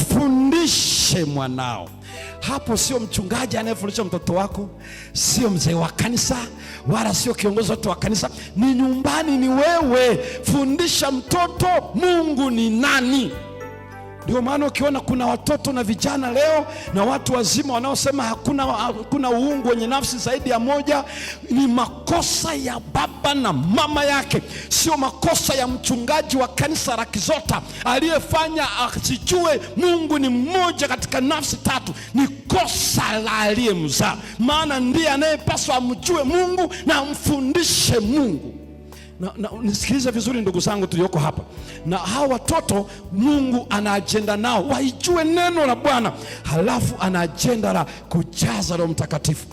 Fundishe mwanao. Hapo sio mchungaji anayefundisha mtoto wako, sio mzee wa kanisa, wala sio kiongozi wa kanisa. Ni nyumbani, ni wewe. Fundisha mtoto Mungu ni nani. Ndio maana ukiona kuna watoto na vijana leo na watu wazima wanaosema hakuna uungu wenye nafsi zaidi ya moja, ni makosa ya baba na mama yake, sio makosa ya mchungaji wa kanisa la Kizota aliyefanya asijue Mungu ni mmoja katika nafsi tatu. Ni kosa la aliyemzaa, maana ndiye anayepaswa amjue Mungu na amfundishe Mungu. Nisikilize vizuri ndugu zangu tulioko hapa. Na hawa watoto Mungu ana ajenda nao, waijue neno la Bwana, halafu ana ajenda la kujaza Roho Mtakatifu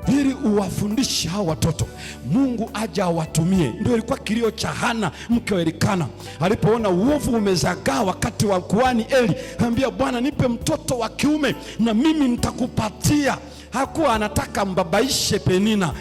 ili uwafundishe hao watoto Mungu aje awatumie. Ndio ilikuwa kilio cha Hana mke wa Elikana alipoona uovu umezagaa wakati wa kuhani Eli. Anambia, Bwana nipe mtoto wa kiume na mimi nitakupatia. Hakuwa anataka mbabaishe Penina.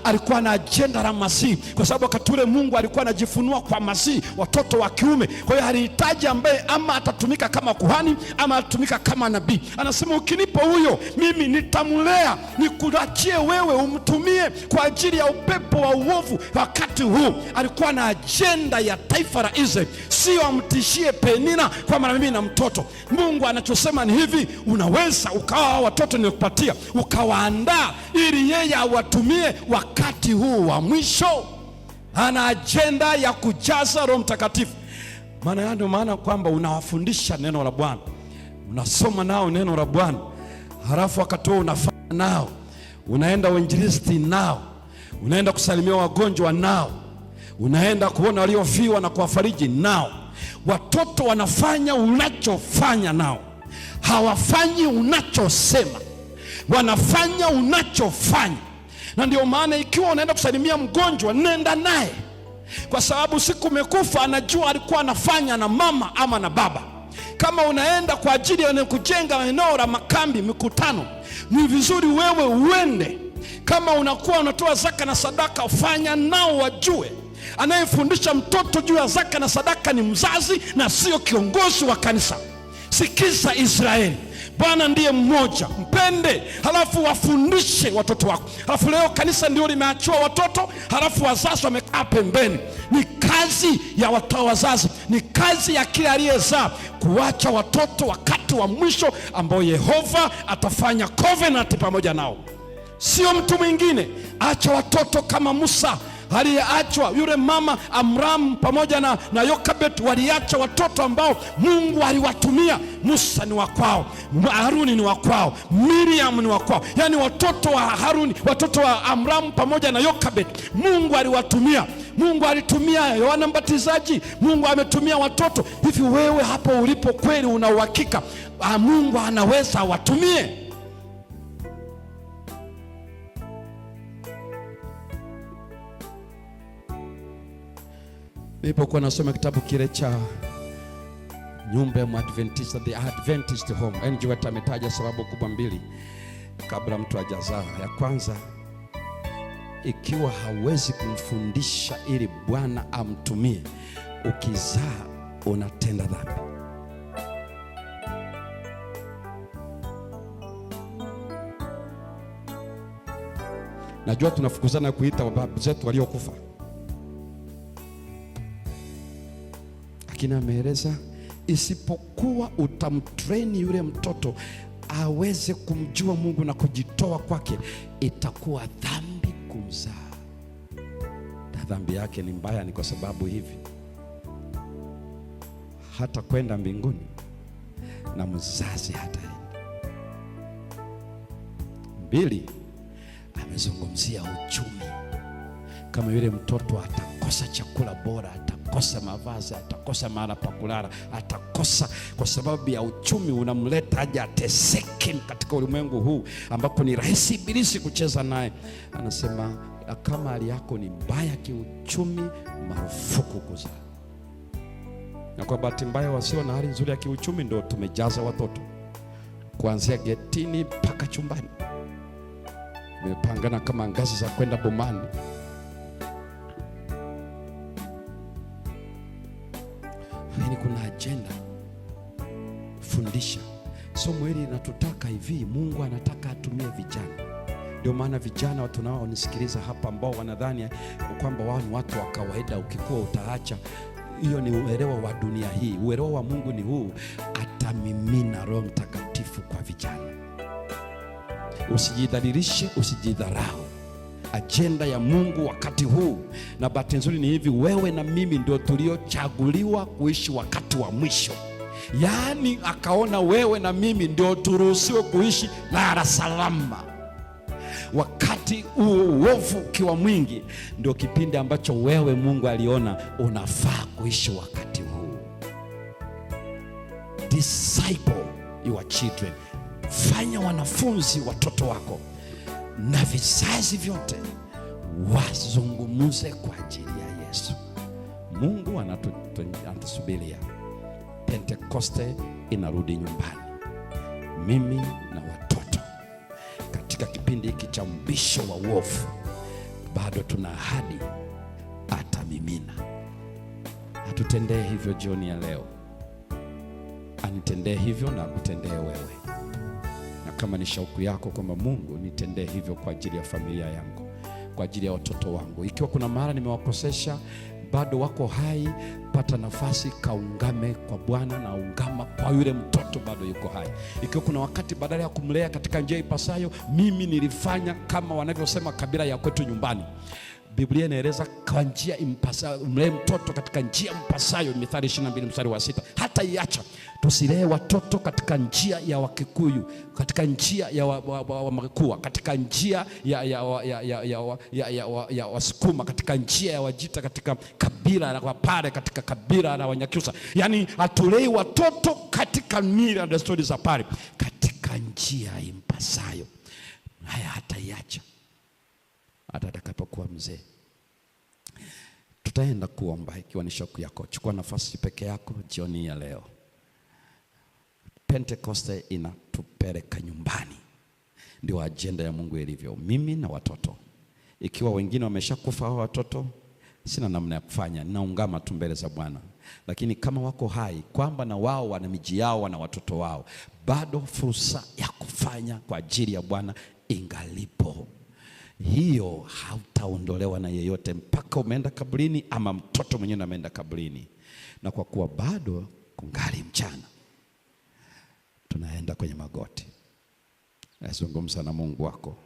Alikuwa na ajenda la Masihi, kwa sababu wakati ule Mungu alikuwa anajifunua kwa Masihi, watoto wa kiume. Kwa hiyo alihitaji ambaye ama atatumika kama kuhani ama atatumika kama nabii. Anasema, ukinipa huyo mimi nitamlea, nikuachie wewe umtumie kwa ajili ya upepo wa uovu. Wakati huu alikuwa na ajenda ya taifa la Israeli, sio amtishie Penina kwa maana mimi na mtoto. Mungu anachosema ni hivi, unaweza ukawa watoto nikupatia ukawaandaa ili yeye awatumie wakati huu wa mwisho. Ana ajenda ya kujaza Roho Mtakatifu. Maana ndio maana kwamba unawafundisha neno la Bwana, unasoma nao neno la Bwana, halafu wakati huo unafanya nao, unaenda uinjilisti nao, unaenda kusalimia wagonjwa nao, unaenda kuona waliofiwa na kuwafariji nao. Watoto wanafanya unachofanya nao, hawafanyi unachosema, wanafanya unachofanya. Na ndio maana ikiwa unaenda kusalimia mgonjwa, nenda naye, kwa sababu siku umekufa anajua alikuwa anafanya na mama ama na baba. Kama unaenda kwa ajili ya kujenga eneo la makambi, mikutano, ni vizuri wewe uende. Kama unakuwa unatoa zaka na sadaka, ufanya nao wajue anayefundisha mtoto juu ya zaka na sadaka ni mzazi na sio kiongozi wa kanisa. Sikiza Israeli, Bwana ndiye mmoja, mpende, halafu wafundishe watoto wako. Halafu leo kanisa ndio limeachiwa watoto, halafu wazazi wamekaa pembeni. Ni kazi ya wazazi, ni kazi ya kila aliyezaa kuacha watoto wakati wa mwisho ambao Yehova atafanya covenant pamoja nao, sio mtu mwingine. Acha watoto kama Musa aliyeachwa, yule mama Amram pamoja na Yokabet waliacha watoto ambao Mungu aliwatumia. Musa ni wa kwao, Haruni ni wa kwao, Miriam ni wa kwao. Yani watoto wa Haruni, watoto wa Amram pamoja na Yokabet Mungu aliwatumia. Mungu alitumia Yohana Mbatizaji, Mungu ametumia watoto. Hivi wewe hapo ulipo kweli una uhakika Mungu anaweza awatumie? Nilipokuwa nasoma kitabu kile cha Nyumba ya Mwadventista, The Adventist Home, NG ametaja sababu kubwa mbili kabla mtu hajazaa. Ya kwanza, ikiwa hawezi kumfundisha ili Bwana amtumie, ukizaa unatenda dhambi. Najua tunafukuzana kuita wababu zetu waliokufa, lakini ameeleza isipokuwa utamtrain yule mtoto aweze kumjua Mungu na kujitoa kwake, itakuwa dhambi kumzaa. Dhambi yake ni mbaya, ni kwa sababu hivi hata kwenda mbinguni na mzazi hataenda. Mbili, amezungumzia uchumi. Kama yule mtoto atakosa chakula bora, atakosa mavazi, atakosa mahali pa kulala, atakosa kwa sababu ya uchumi, unamleta aje ateseke katika ulimwengu huu ambapo ni rahisi ibilisi kucheza naye. Anasema kama hali yako ni mbaya kiuchumi, marufuku kuzaa. Na kwa bahati mbaya wasio na hali nzuri ya kiuchumi ndio tumejaza watoto kuanzia getini mpaka chumbani, tumepangana kama ngazi za kwenda bomani. lakini kuna agenda. Fundisha. Somo hili linatutaka hivi, Mungu anataka atumie vijana. Ndio maana vijana tunaonisikiliza hapa ambao wanadhani kwamba wao ni watu wa kawaida, ukikuwa utaacha, hiyo ni uelewa wa dunia hii. Uelewa wa Mungu ni huu, atamimina Roho Mtakatifu kwa vijana. Usijidhalilishe, usijidharau. Ajenda ya Mungu wakati huu, na bahati nzuri ni hivi, wewe na mimi ndio tuliochaguliwa kuishi wakati wa mwisho. Yaani akaona wewe na mimi ndio turuhusiwe kuishi lala salama. Wakati uovu ukiwa mwingi, ndio kipindi ambacho wewe Mungu aliona unafaa kuishi wakati huu. Disciple your children. Fanya wanafunzi watoto wako, na vizazi vyote wazungumuze kwa ajili ya Yesu. Mungu anatusubiria. Pentekoste inarudi nyumbani. Mimi na watoto katika kipindi hiki cha mbisho wa uovu, bado tuna ahadi, atamimina. Atutendee hivyo jioni ya leo. Anitendee hivyo na akutendee wewe. Na kama ni shauku yako kwamba Mungu nitendee hivyo kwa ajili ya familia yangu, kwa ajili ya watoto wangu, ikiwa kuna mahali nimewakosesha, bado wako hai, pata nafasi, kaungame kwa Bwana, na ungama kwa yule mtoto bado yuko hai. Ikiwa kuna wakati badala ya kumlea katika njia ipasayo, mimi nilifanya kama wanavyosema kabila ya kwetu nyumbani. Biblia inaeleza kwa njia impasayo, mlee mtoto katika njia mpasayo, Mithali 22 mstari wa 6. Hata iacha tusilee watoto katika njia ya Wakikuyu, katika njia ya Wamakua, katika njia ya Wasukuma, katika njia ya Wajita, katika kabila la Wapare, katika kabila la Wanyakyusa. Yani atulei watoto katika mila na desturi za pale, katika njia impasayo. Haya hata iacha hata atakapokuwa mzee. Tutaenda kuomba. Ikiwa ni shauku yako, chukua nafasi peke yako jioni ya leo. Pentekoste inatupeleka nyumbani. Ndio ajenda ya Mungu ilivyo. Mimi na watoto, ikiwa wengine wameshakufa hao watoto, sina namna ya kufanya, naungama tu mbele za Bwana. Lakini kama wako hai, kwamba na wao wana miji yao, wana watoto wao, bado fursa ya kufanya kwa ajili ya Bwana ingalipo. Hiyo hautaondolewa na yeyote mpaka umeenda kaburini, ama mtoto mwenyewe ameenda kaburini. Na kwa kuwa bado kungali mchana, tunaenda kwenye magoti. Nazungumza na Mungu wako.